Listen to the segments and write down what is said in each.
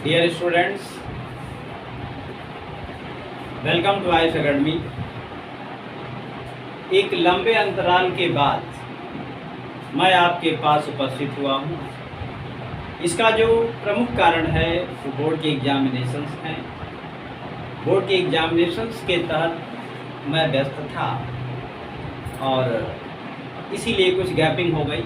Dear students, welcome to Ayush academy. एक लंबे अंतराल के बाद मैं आपके पास उपस्थित हुआ हूँ। इसका जो प्रमुख कारण है वो बोर्ड के एग्जामिनेशंस हैं। बोर्ड के एग्जामिनेशंस के तहत मैं व्यस्त था और इसीलिए कुछ गैपिंग हो गई।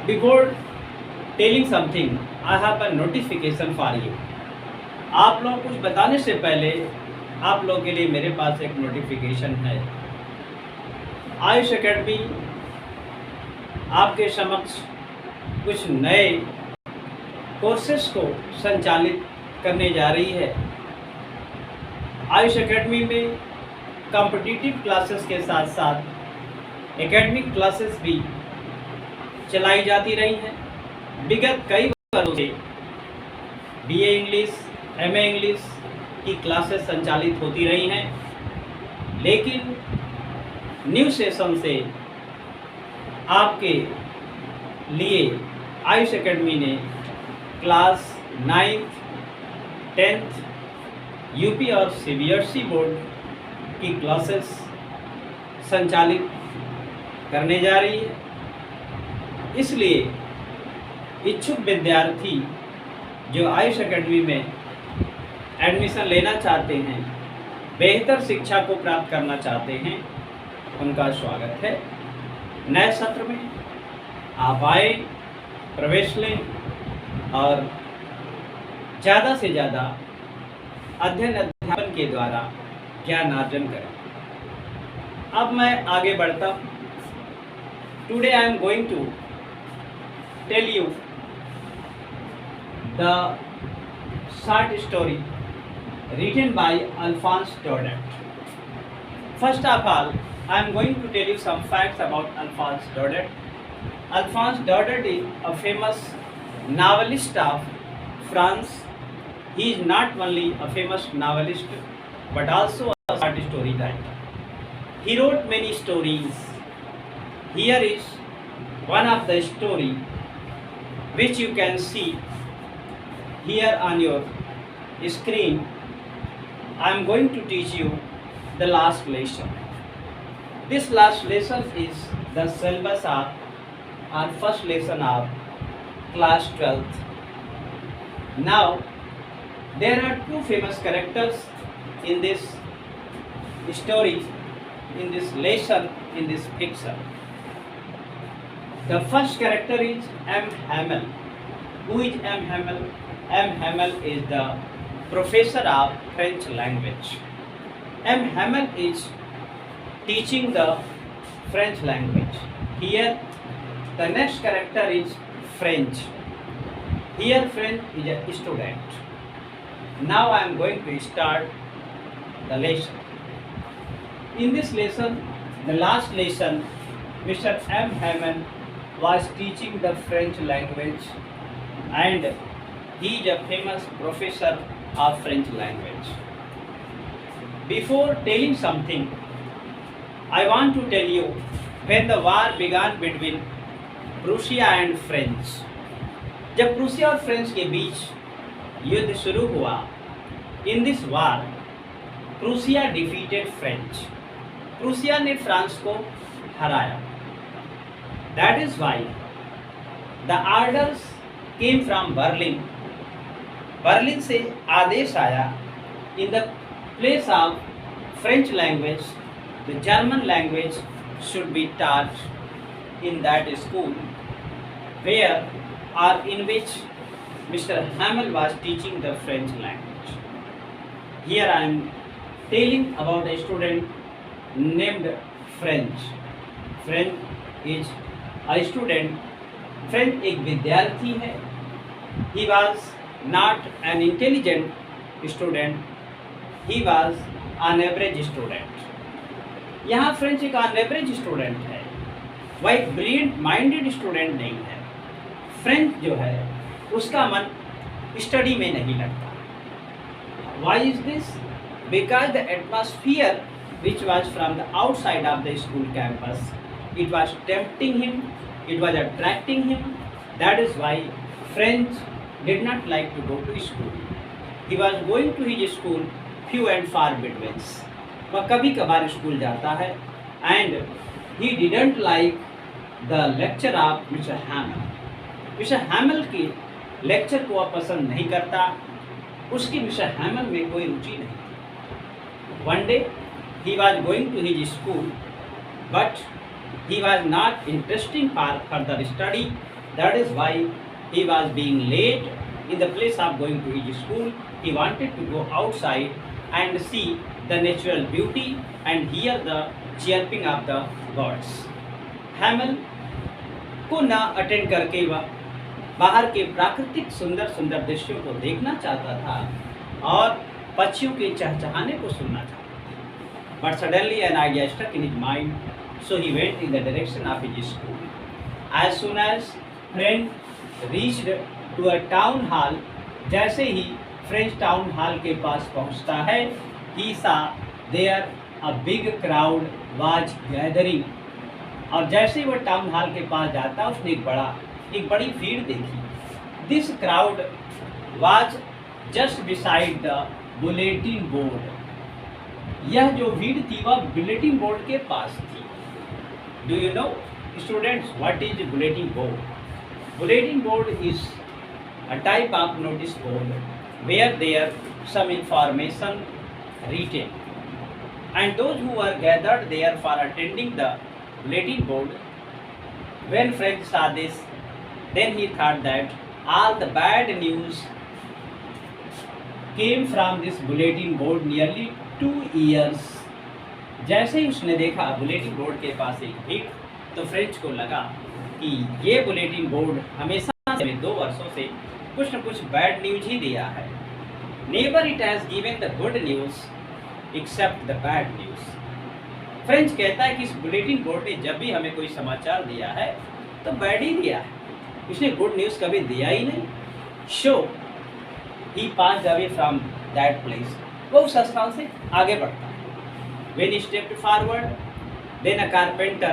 Before telling something I have a notification for you. आप लोग कुछ बताने से पहले आप लोग के लिए मेरे पास एक नोटिफिकेशन है। आयुष अकेडमी आपके समक्ष कुछ नए कोर्सेस को संचालित करने जा रही है। आयुष अकेडमी में कॉम्पिटिटिव क्लासेस के साथ साथ एकेडमिक क्लासेस भी चलाई जाती रही हैं। विगत कई वर्षों से बीए इंग्लिश, एमए इंग्लिश की क्लासेस संचालित होती रही हैं, लेकिन न्यू सेशन से आपके लिए आयुष एकेडमी ने क्लास 9th, 10th यूपी और सीबीएसई बोर्ड की क्लासेस संचालित करने जा रही है। इसलिए इच्छुक विद्यार्थी जो आयुष एकेडमी में एडमिशन लेना चाहते हैं, बेहतर शिक्षा को प्राप्त करना चाहते हैं, उनका स्वागत है। नए सत्र में आप आए, प्रवेश लें और ज़्यादा से ज़्यादा अध्ययन अध्यापन के द्वारा ज्ञान अर्जन करें। अब मैं आगे बढ़ता हूँ। Today I am going to tell you the short story written by Alphonse Daudet. First of all, I am going to tell you some facts about Alphonse Daudet. Alphonse Daudet is a famous novelist of France. He is not only a famous novelist but also a short story writer. He wrote many stories. Here is one of the story which you can see here on your screen. I am going to teach you the last lesson. This last lesson is the syllabus of our first lesson of class 12th. Now there are two famous characters in this story, in this lesson, in this picture. The first character is M. Hamel. Who is M. Hamel? M. Hamel is the professor of French language. M. Hamel is teaching the French language. Here the next character is French. Here French is a student. Now I am going to start the lesson. In this lesson, the last lesson, Mr. M. Hamel was teaching the French language and he is a famous professor of French language. Before telling something, I want to tell you when the war began between Prussia and French. जब Prussia और French के बीच युद्ध शुरू हुआ, in this war, Prussia defeated French. Prussia ने France को हराया. That is why the orders came from Berlin. Berlin से आदेश आया, in the place of French language, the German language should be taught in that school where or in which Mr. Hamel was teaching the French language. Here I am telling about a student named French. French is a student. French एक विद्यार्थी है. He was not an intelligent student, he was an average student. यहाँ French एक an average student है, वह एक brilliant minded student नहीं है. फ्रेंच जो है उसका मन स्टडी में नहीं लगता. Why is this? Because the atmosphere which was from the outside of the school campus, it was tempting him, it was attracting him. That is why French did not like to go to school. He was going to his school few and far between. वह कभी कभार school जाता है and he didn't like the lecture of Mr. Hamel. Mister हैमल के lecture को वह पसंद नहीं करता, उसकी मिस्टर हैमल में कोई रुचि नहीं थी. One day he was going to his school but he was not interesting for further study. That is why he was being late. In the place of going to his school, he wanted to go outside and see the natural beauty and hear the chirping of the birds. हैमल को ना attend करके वह बाहर के प्राकृतिक सुंदर सुंदर दृश्यों को देखना चाहता था और पक्षियों के चहचहाने को सुनना चाहता था. But suddenly an idea struck in his mind, so he went in the direction of his school. As soon as friend reached to a town hall, जैसे ही फ्रेंच टाउन हॉल के पास पहुंचता है, he saw there a big crowd was gathering. और जैसे ही वह town hall के पास जाता उसने एक बड़ी भीड़ देखी. This crowd was just beside the bulletin board. यह जो भीड़ थी वह बुलेटिन बोर्ड के पास थी. Do you know, students, what is bulletin board? Bulletin board is a type of notice board where there some information written, and those who were gathered there for attending the bulletin board, when Frank saw this, then he thought that all the bad news came from this bulletin board nearly 2 years. जैसे ही उसने देखा bulletin board के पास एक भीड़, तो French को लगा कि ये बुलेटिन बोर्ड हमेशा 2 वर्षों से कुछ न कुछ बैड न्यूज ही दिया है. Never it has given the good news except the bad news. French कहता है कि इस बुलेटिन बोर्ड ने जब भी हमें कोई समाचार दिया है तो बैड ही दिया है, इसने गुड न्यूज़ कभी दिया ही नहीं. Show he pass away from that place. वो उस स्थान से आगे बढ़ता है. When he stepped forward, then a carpenter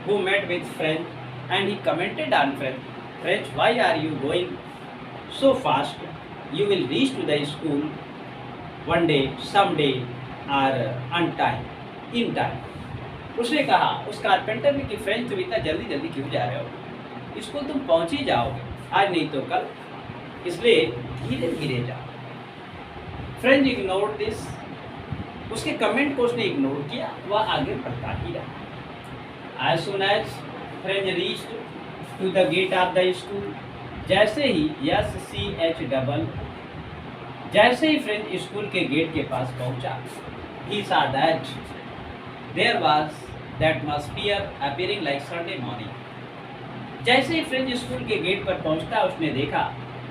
who met with French and he commented on French. French, why are you going so fast? You will reach to the school one day, someday, or on time, in time. उसने कहा उस carpenter ने कि French तुम इतना जल्दी जल्दी क्यों जा रहे हो, स्कूल तुम पहुंच ही जाओगे आज नहीं तो कल, इसलिए धीरे धीरे जाओ. French ignored this. उसके कमेंट को उसने इग्नोर किया, वह आगे बढ़ता ही रहा. As soon as French reached to the gate of the school, जैसे ही जैसे ही फ्रेंच स्कूल के गेट के पास पहुंचा, he saw that there was that atmosphere appearing like Sunday morning. जैसे ही फ्रेंच स्कूल के गेट पर पहुंचता उसने देखा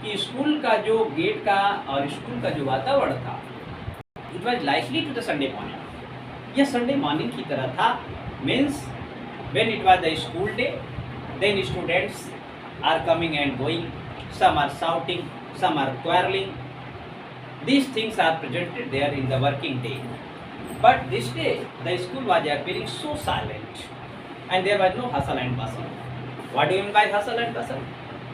कि स्कूल का जो गेट का और स्कूल का जो वातावरण था, it was likely to the Sunday morning. यह संडे मॉर्निंग की तरह था. Means when it was the school day, then students are coming and going, some are shouting, some are quarreling. These things are presented there in the working day. But this day the school was appearing so silent and there was no hustle and bustle. What do you mean by hustle and bustle?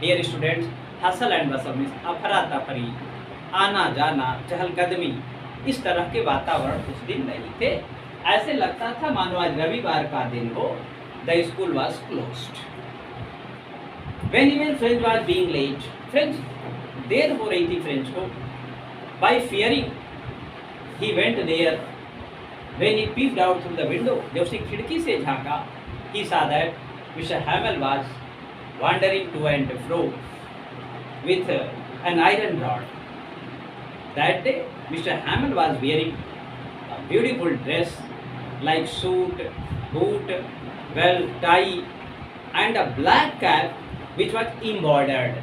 Dear students, hustle and bustle means अफरा तफरी, आना जाना, चहलकदमी. इस तरह के वातावरण उस दिन नहीं थे. ऐसे लगता था मानो आज रविवार का दिन हो. The school was closed. When even French was being late, French देर हो रही थी फ्रेंच को. By fearing, he went there. When he peeped out through the window, जब उसे खिड़की से झांका, he saw that Mr. Hamel was wandering to and fro with an iron rod. That day, Mr. Hamel was wearing a beautiful dress like suit, boot, well tie, and a black cap which was embroidered.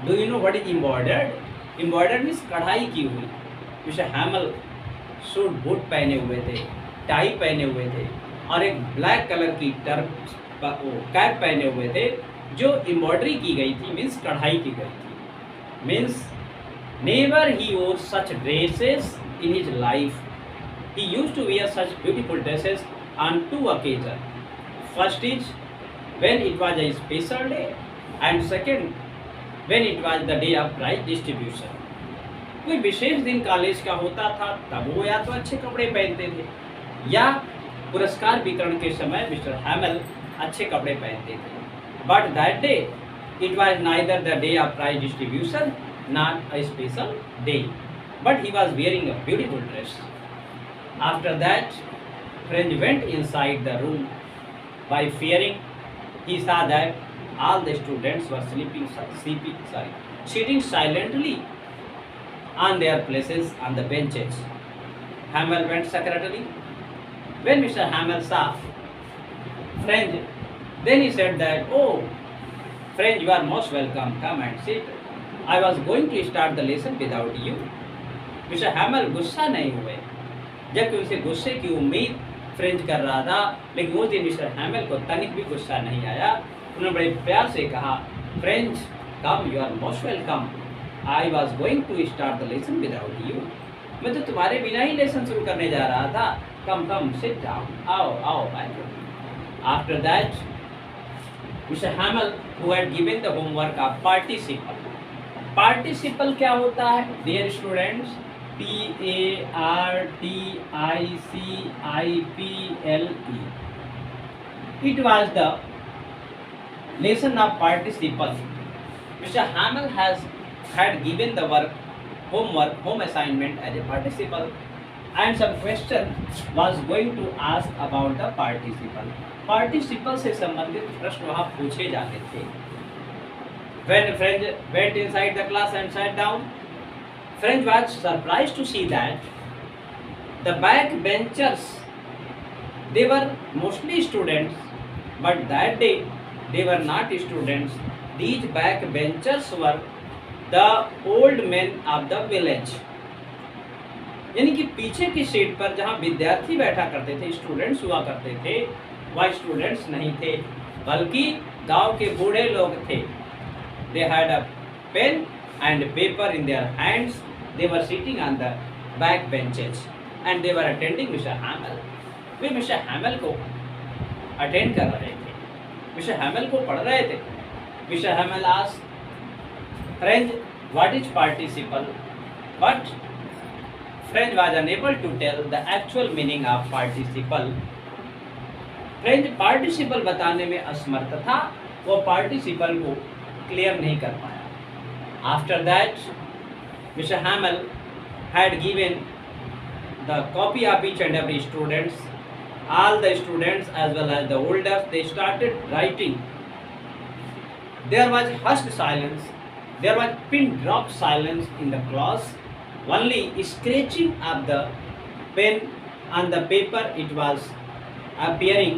Do you know what is embroidered? Embroidered means कढ़ाई की हुई. Mr. Hamel suit boot पहने हुए थे, tie पहने हुए थे और एक ब्लैक कलर की कैप पहने हुए थे जो एम्ब्रॉयडरी की गई थी. मीन्स कढ़ाई की गई थी. Means never he wore such dresses in his life. He used to wear such beautiful dresses on 2 occasions. First is when it was a special day, and second when it was the day of prize distribution. कोई विशेष दिन college का होता था तब वो या तो अच्छे कपड़े पहनते थे या पुरस्कार वितरण के समय मिस्टर हैमल अच्छे कपड़े पहनते थे. But that day it was neither the day of prize distribution not a special day, but he was wearing a beautiful dress. After that French went inside the room by fearing he saw that all the students were sitting silently on their places on the benches. Hamel went secretly. When Mr. Hamel saw French, then he said that, "Oh, French, you are most welcome. Come and sit. I was going to start the lesson without you." Mr. Hamel गुस्सा नहीं हुए, जबकि उनसे गुस्से की उम्मीद French कर रहा था, लेकिन उस दिन मिस्टर हैमल को तनिक भी गुस्सा नहीं आया. उन्होंने बड़े प्यार से कहा, "French, come, you are most welcome. I was going to start the lesson without you." मैं तो तुम्हारे बिना ही लेसन शुरू करने जा रहा था. कम कम सिट डाउन, आओ आओ बैठो. After that mister Hamel who had given the homework of participle. Participle क्या होता है dear students? PARTICIPLE. It was the lesson of participle. Mr. Hamel had given the home assignment as a participle, and some question was going to ask about the participle. Participle से संबंधित प्रश्न वहाँ पूछे जाते थे. When French went inside the class and sat down, French was surprised to see that the backbenchers, they were mostly students, but that day they were not students. These backbenchers were the old men of the village. यानी कि पीछे की seat पर जहाँ विद्यार्थी बैठा करते थे, स्टूडेंट्स हुआ करते थे, वह स्टूडेंट्स नहीं थे, बल्कि गांव के बूढ़े लोग थे. They had a pen and paper in their hands. They were sitting on the back benches and they were attending Mr. Hamel. Way Mr. Hamel को अटेंड कर रहे थे, Mr. Hamel को पढ़ रहे थे. Mr. Hamel asked French, what is participle? But French was unable to tell the actual meaning of participle. French participle बताने में असमर्थ था, वो participle को क्लियर नहीं कर पाया. After that, Mr. Hamel had given the copy of each and every students. All the students as well as the elders, they started writing. There was hushed silence. There was pin drop silence in the class. Only scratching of the pen on the paper it was appearing.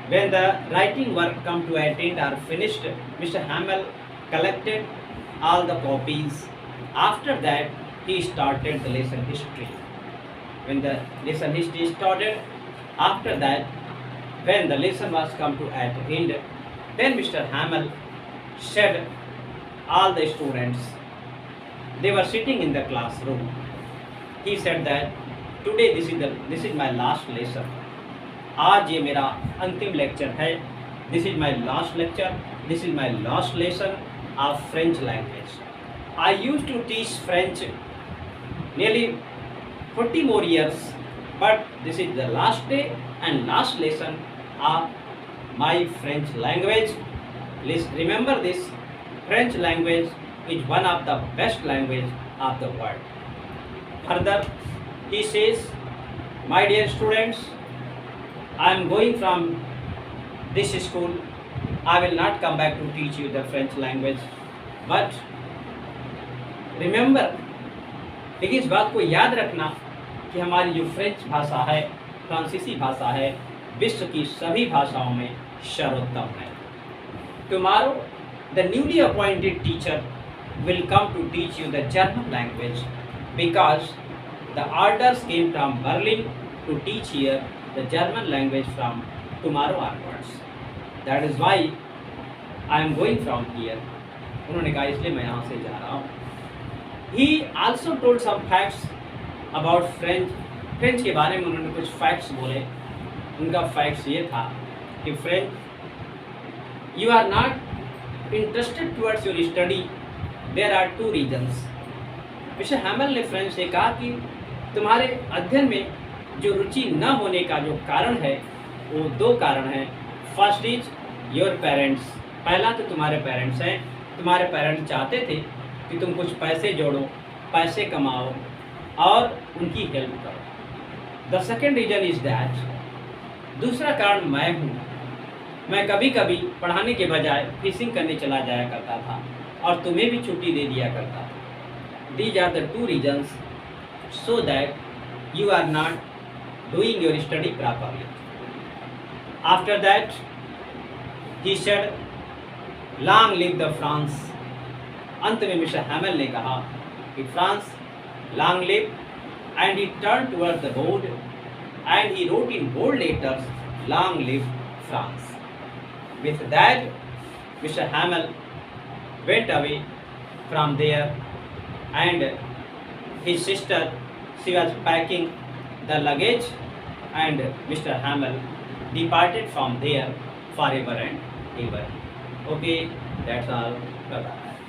When the writing work come to an end or finished, Mr. Hamel collected all the copies. After that, he started the lesson history. When the lesson history started, after that, when the lesson was come to an end, then Mr. Hamel said all the students, they were sitting in the classroom. He said that today this is my last lesson. आज ये मेरा अंतिम lecture है. This is my last lecture. This is my last lesson of French language. I used to teach French nearly 40 more years, but this is the last day and last lesson of my French language. Please remember this, French language is one of the best language of the world. Further, he says, my dear students, I am going from this school. I will not come back to teach you the French language, but remember, लेकिन इस बात को याद रखना कि हमारी जो French भाषा है, फ्रांसीसी भाषा है, विश्व की सभी भाषाओं में सर्वोत्तम है. Tomorrow the newly appointed teacher will come to teach you the German language because the orders came from Berlin to teach here the German language from tomorrow onwards. That is why I am going from here. उन्होंने कहा इसलिए मैं यहाँ से जा रहा हूँ. He also told some facts about French. French के बारे में उन्होंने कुछ फैक्ट्स बोले. उनका फैक्ट्स ये था कि French, you are not interested towards your study, there are two reasons. Mister हैमल ने फ्रेंड से कहा कि तुम्हारे अध्ययन में जो रुचि न होने का जो कारण है वो दो कारण हैं. First is your parents. पहला तो तुम्हारे पेरेंट्स हैं. तुम्हारे पेरेंट्स चाहते थे कि तुम कुछ पैसे जोड़ो, पैसे कमाओ और उनकी हेल्प करो. The second reason is that, दूसरा कारण मैं हूँ. मैं कभी कभी पढ़ाने के बजाय फिशिंग करने चला जाया करता था और तुम्हें भी छुट्टी दे दिया करता था. These are the two reasons so that you are not doing your study properly. After that, he said, "Long live the France." अंत में मिस्टर हैमल ने कहा कि France long live, and he turned towards the board and he wrote in bold letters, "Long live France." With that, Mr. Hamel went away from there, and his sister, she was packing the luggage, and Mr. Hamel departed from there forever and ever. Okay, that's all. Bye bye.